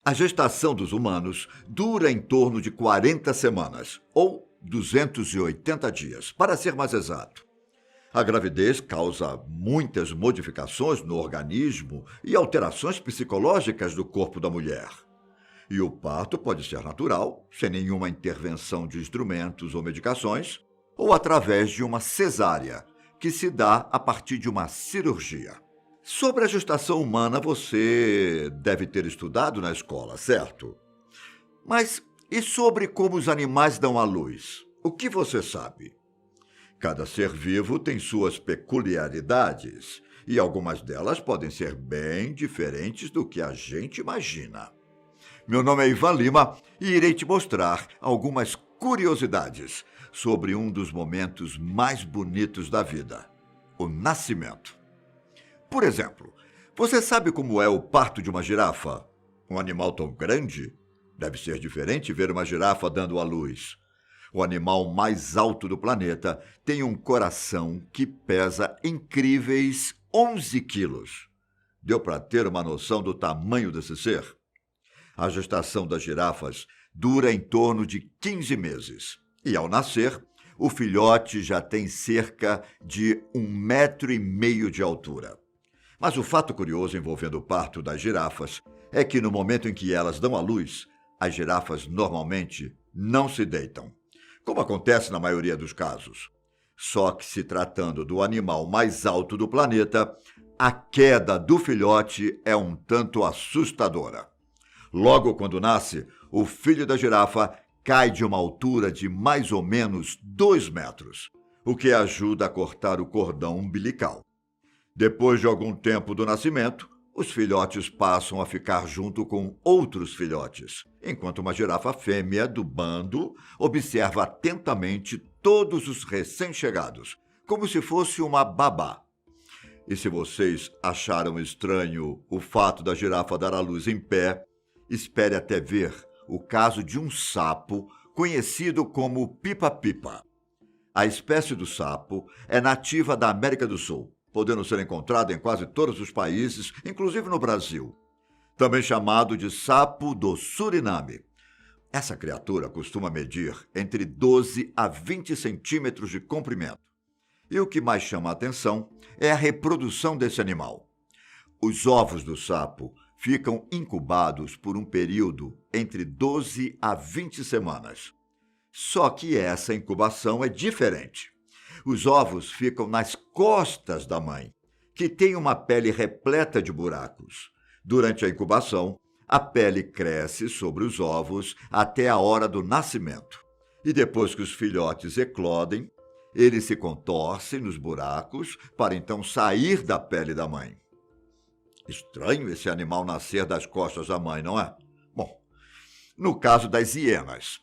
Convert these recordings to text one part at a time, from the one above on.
A gestação dos humanos dura em torno de 40 semanas, ou 280 dias, para ser mais exato. A gravidez causa muitas modificações no organismo e alterações psicológicas do corpo da mulher. E o parto pode ser natural, sem nenhuma intervenção de instrumentos ou medicações, ou através de uma cesárea, que se dá a partir de uma cirurgia. Sobre a gestação humana, você deve ter estudado na escola, certo? Mas e sobre como os animais dão à luz? O que você sabe? Cada ser vivo tem suas peculiaridades, e algumas delas podem ser bem diferentes do que a gente imagina. Meu nome é Ivan Lima e irei te mostrar algumas curiosidades sobre um dos momentos mais bonitos da vida, o nascimento. Por exemplo, você sabe como é o parto de uma girafa? Um animal tão grande? Deve ser diferente ver uma girafa dando à luz. O animal mais alto do planeta tem um coração que pesa incríveis 11 quilos. Deu para ter uma noção do tamanho desse ser? A gestação das girafas dura em torno de 15 meses. E ao nascer, o filhote já tem cerca de 1,5 metro de altura. Mas o fato curioso envolvendo o parto das girafas é que no momento em que elas dão à luz, as girafas normalmente não se deitam, como acontece na maioria dos casos. Só que se tratando do animal mais alto do planeta, a queda do filhote é um tanto assustadora. Logo quando nasce, o filho da girafa cai de uma altura de mais ou menos 2 metros, o que ajuda a cortar o cordão umbilical. Depois de algum tempo do nascimento, os filhotes passam a ficar junto com outros filhotes, enquanto uma girafa fêmea do bando observa atentamente todos os recém-chegados, como se fosse uma babá. E se vocês acharam estranho o fato da girafa dar à luz em pé, espere até ver o caso de um sapo conhecido como pipa-pipa. A espécie do sapo é nativa da América do Sul, podendo ser encontrada em quase todos os países, inclusive no Brasil. Também chamado de sapo do Suriname. Essa criatura costuma medir entre 12 a 20 centímetros de comprimento. E o que mais chama a atenção é a reprodução desse animal. Os ovos do sapo ficam incubados por um período entre 12 a 20 semanas. Só que essa incubação é diferente. Os ovos ficam nas costas da mãe, que tem uma pele repleta de buracos. Durante a incubação, a pele cresce sobre os ovos até a hora do nascimento. E depois que os filhotes eclodem, eles se contorcem nos buracos para então sair da pele da mãe. Estranho esse animal nascer das costas da mãe, não é? Bom, no caso das hienas,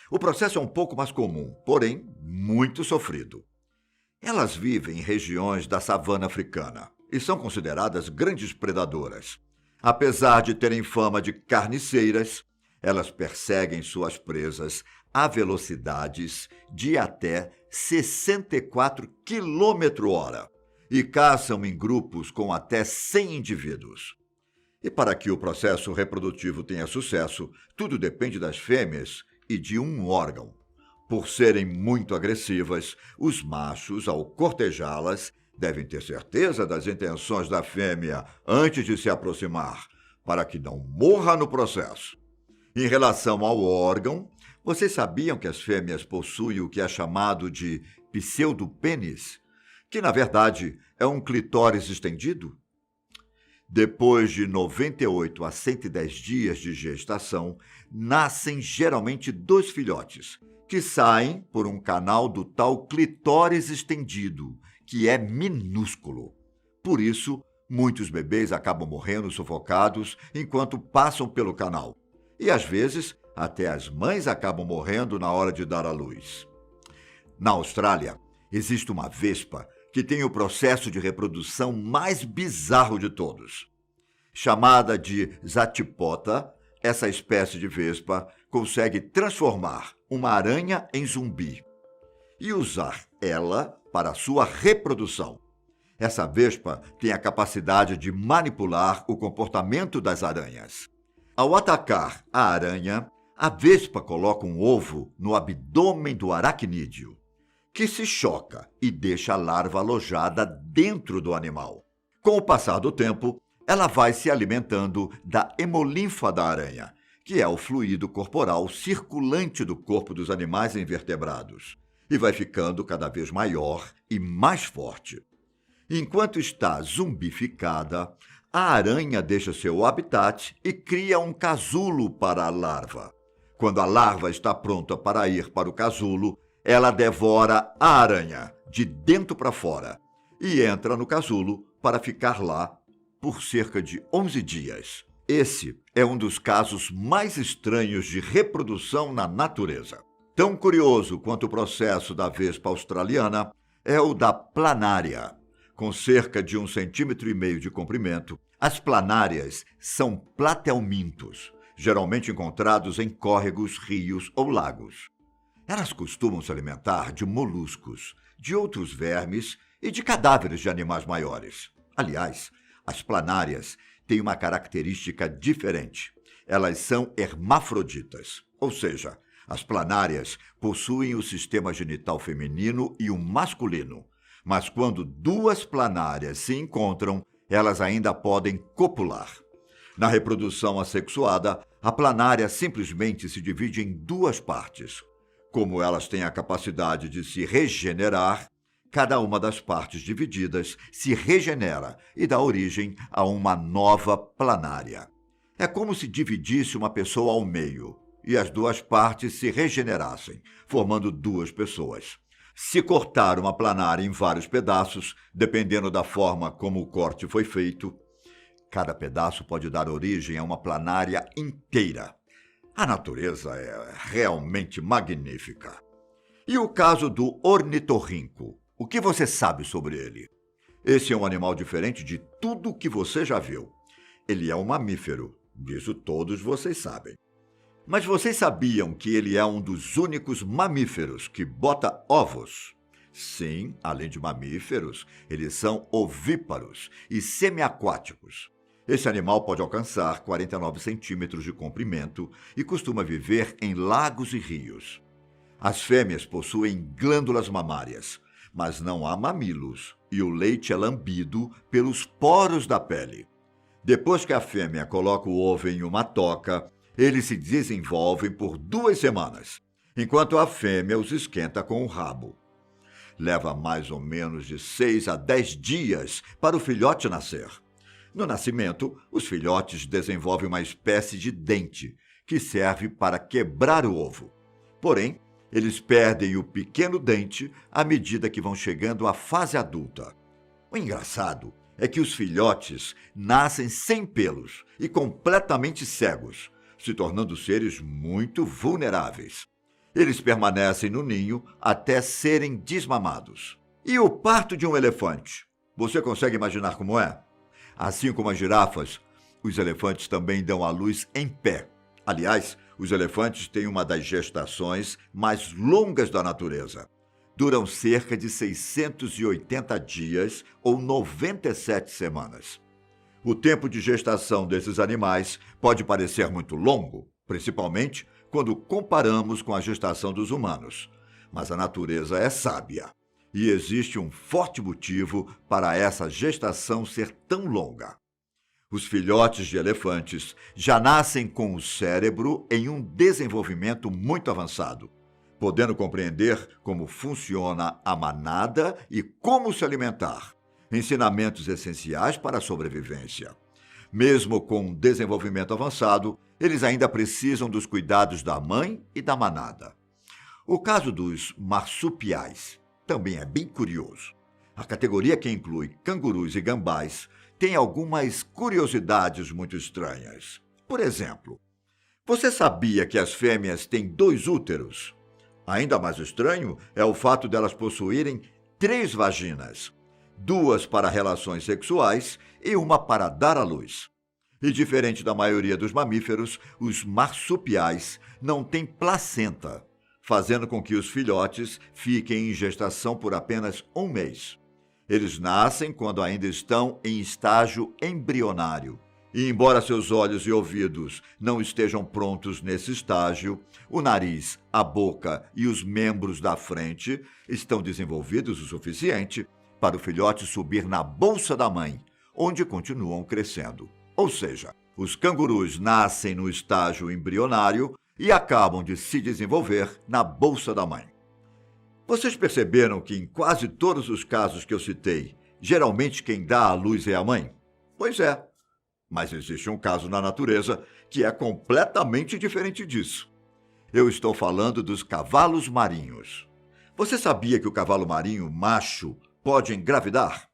o processo é um pouco mais comum, porém muito sofrido. Elas vivem em regiões da savana africana e são consideradas grandes predadoras. Apesar de terem fama de carniceiras, elas perseguem suas presas a velocidades de até 64 km/h. E caçam em grupos com até 100 indivíduos. E para que o processo reprodutivo tenha sucesso, tudo depende das fêmeas e de um órgão. Por serem muito agressivas, os machos, ao cortejá-las, devem ter certeza das intenções da fêmea antes de se aproximar, para que não morra no processo. Em relação ao órgão, vocês sabiam que as fêmeas possuem o que é chamado de pseudopênis, que, na verdade, é um clitóris estendido? Depois de 98 a 110 dias de gestação, nascem geralmente 2 filhotes, que saem por um canal do tal clitóris estendido, que é minúsculo. Por isso, muitos bebês acabam morrendo sufocados enquanto passam pelo canal. E, às vezes, até as mães acabam morrendo na hora de dar à luz. Na Austrália, existe uma vespa que tem o processo de reprodução mais bizarro de todos. Chamada de Zatipota, essa espécie de vespa consegue transformar uma aranha em zumbi e usar ela para sua reprodução. Essa vespa tem a capacidade de manipular o comportamento das aranhas. Ao atacar a aranha, a vespa coloca um ovo no abdômen do aracnídeo, que se choca e deixa a larva alojada dentro do animal. Com o passar do tempo, ela vai se alimentando da hemolinfa da aranha, que é o fluido corporal circulante do corpo dos animais invertebrados, e vai ficando cada vez maior e mais forte. Enquanto está zumbificada, a aranha deixa seu habitat e cria um casulo para a larva. Quando a larva está pronta para ir para o casulo, ela devora a aranha, de dentro para fora, e entra no casulo para ficar lá por cerca de 11 dias. Esse é um dos casos mais estranhos de reprodução na natureza. Tão curioso quanto o processo da vespa australiana é o da planária. Com cerca de 1,5 cm de comprimento, as planárias são platelmintos, geralmente encontrados em córregos, rios ou lagos. Elas costumam se alimentar de moluscos, de outros vermes e de cadáveres de animais maiores. Aliás, as planárias têm uma característica diferente. Elas são hermafroditas, ou seja, as planárias possuem o sistema genital feminino e o masculino, mas quando duas planárias se encontram, elas ainda podem copular. Na reprodução assexuada, a planária simplesmente se divide em duas partes. Como elas têm a capacidade de se regenerar, cada uma das partes divididas se regenera e dá origem a uma nova planária. É como se dividisse uma pessoa ao meio e as duas partes se regenerassem, formando duas pessoas. Se cortar uma planária em vários pedaços, dependendo da forma como o corte foi feito, cada pedaço pode dar origem a uma planária inteira. A natureza é realmente magnífica. E o caso do ornitorrinco? O que você sabe sobre ele? Esse é um animal diferente de tudo que você já viu. Ele é um mamífero, disso todos vocês sabem. Mas vocês sabiam que ele é um dos únicos mamíferos que bota ovos? Sim, além de mamíferos, eles são ovíparos e semiaquáticos. Esse animal pode alcançar 49 centímetros de comprimento e costuma viver em lagos e rios. As fêmeas possuem glândulas mamárias, mas não há mamilos, e o leite é lambido pelos poros da pele. Depois que a fêmea coloca o ovo em uma toca, eles se desenvolvem por 2 semanas, enquanto a fêmea os esquenta com o rabo. Leva mais ou menos de 6 a 10 dias para o filhote nascer. No nascimento, os filhotes desenvolvem uma espécie de dente, que serve para quebrar o ovo. Porém, eles perdem o pequeno dente à medida que vão chegando à fase adulta. O engraçado é que os filhotes nascem sem pelos e completamente cegos, se tornando seres muito vulneráveis. Eles permanecem no ninho até serem desmamados. E o parto de um elefante? Você consegue imaginar como é? Assim como as girafas, os elefantes também dão à luz em pé. Aliás, os elefantes têm uma das gestações mais longas da natureza. Duram cerca de 680 dias ou 97 semanas. O tempo de gestação desses animais pode parecer muito longo, principalmente quando comparamos com a gestação dos humanos. Mas a natureza é sábia e existe um forte motivo para essa gestação ser tão longa. Os filhotes de elefantes já nascem com o cérebro em um desenvolvimento muito avançado, podendo compreender como funciona a manada e como se alimentar, ensinamentos essenciais para a sobrevivência. Mesmo com um desenvolvimento avançado, eles ainda precisam dos cuidados da mãe e da manada. O caso dos marsupiais também é bem curioso. A categoria que inclui cangurus e gambás tem algumas curiosidades muito estranhas. Por exemplo, você sabia que as fêmeas têm 2 úteros? Ainda mais estranho é o fato delas possuírem 3 vaginas, 2 para relações sexuais e uma para dar à luz. E diferente da maioria dos mamíferos, os marsupiais não têm placenta, fazendo com que os filhotes fiquem em gestação por apenas 1 mês. Eles nascem quando ainda estão em estágio embrionário E embora seus olhos e ouvidos não estejam prontos nesse estágio, o nariz, a boca e os membros da frente estão desenvolvidos o suficiente para o filhote subir na bolsa da mãe, onde continuam crescendo. Ou seja, os cangurus nascem no estágio embrionário e acabam de se desenvolver na bolsa da mãe. Vocês perceberam que em quase todos os casos que eu citei, geralmente quem dá à luz é a mãe? Pois é. Mas existe um caso na natureza que é completamente diferente disso. Eu estou falando dos cavalos marinhos. Você sabia que o cavalo marinho macho pode engravidar?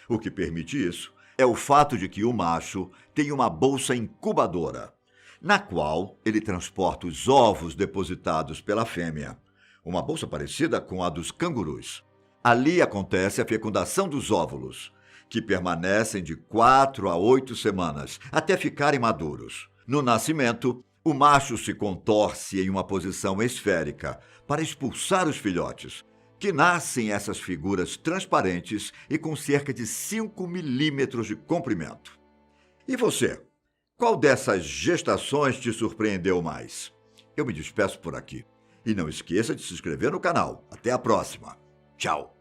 O que permite isso é o fato de que o macho tem uma bolsa incubadora, na qual ele transporta os ovos depositados pela fêmea, uma bolsa parecida com a dos cangurus. Ali acontece a fecundação dos óvulos, que permanecem de 4 a 8 semanas, até ficarem maduros. No nascimento, o macho se contorce em uma posição esférica para expulsar os filhotes, que nascem essas figuras transparentes e com cerca de 5 milímetros de comprimento. E você? Qual dessas gestações te surpreendeu mais? Eu me despeço por aqui. E não esqueça de se inscrever no canal. Até a próxima. Tchau!